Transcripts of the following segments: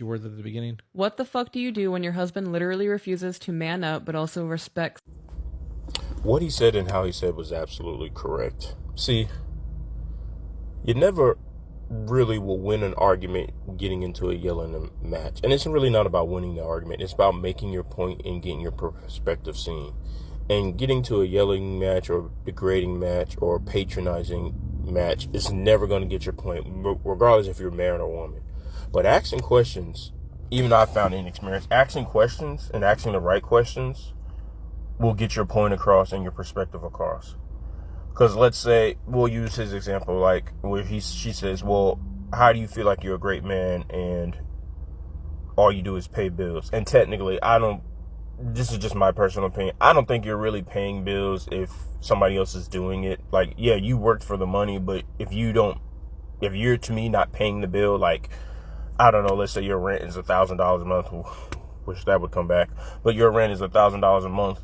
Your words at the beginning. What the fuck do you do when your husband literally refuses to man up but also respects? What he said and how he said was absolutely correct. See, you never really will win an argument getting into a yelling match. And it's really not about winning the argument. It's about making your point and getting your perspective seen. And getting to a yelling match or degrading match or patronizing match is never going to get your point, regardless if you're a man or woman. But asking questions, even I found in experience, asking questions and asking the right questions will get your point across and your perspective across. Because let's say, we'll use his example, like where she says, well, how do you feel like you're a great man and all you do is pay bills? And technically, this is just my personal opinion, I don't think you're really paying bills if somebody else is doing it. Like, yeah, you worked for the money, but if you're, to me, not paying the bill, like, I don't know, let's say your rent is $1,000 a month, wish that would come back, but your rent is $1,000 a month,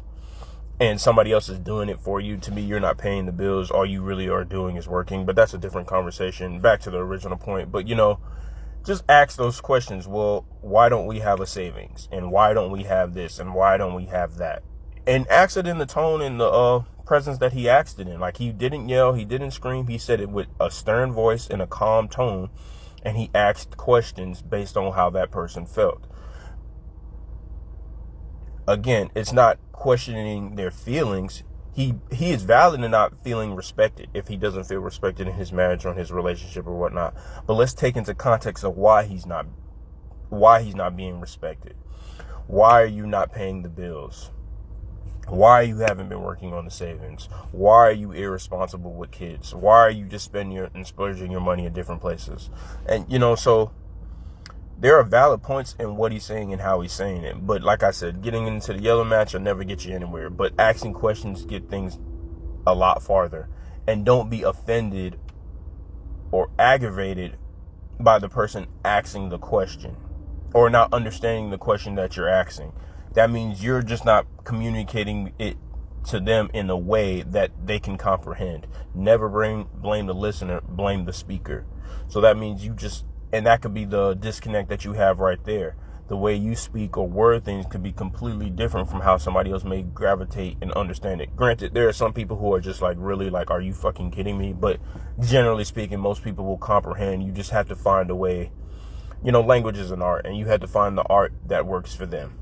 and somebody else is doing it for you, to me, you're not paying the bills. All you really are doing is working. But that's a different conversation. Back to the original point. But, just ask those questions. Well, why don't we have a savings? And why don't we have this? And why don't we have that? And ask it in the tone and the presence that he asked it in. Like, he didn't yell. He didn't scream. He said it with a stern voice and a calm tone. And he asked questions based on how that person felt. Again, it's not questioning their feelings. He is valid in not feeling respected if he doesn't feel respected in his marriage or in his relationship or whatnot. But let's take into context of why he's not being respected. Why are you not paying the bills? Why you haven't been working on the savings? Why are you irresponsible with kids? Why are you just spending and splurging your money in different places? And so there are valid points in what he's saying and how he's saying it. But like I said, getting into the yellow match will never get you anywhere. But asking questions get things a lot farther. And don't be offended or aggravated by the person asking the question or not understanding the question that you're asking. That means you're just not communicating it to them in a way that they can comprehend. Never blame the listener, blame the speaker. So that means and that could be the disconnect that you have right there. The way you speak or word things could be completely different from how somebody else may gravitate and understand it. Granted, there are some people who are just like, really, like, are you fucking kidding me? But generally speaking, most people will comprehend. You just have to find a way. Language is an art, and you have to find the art that works for them.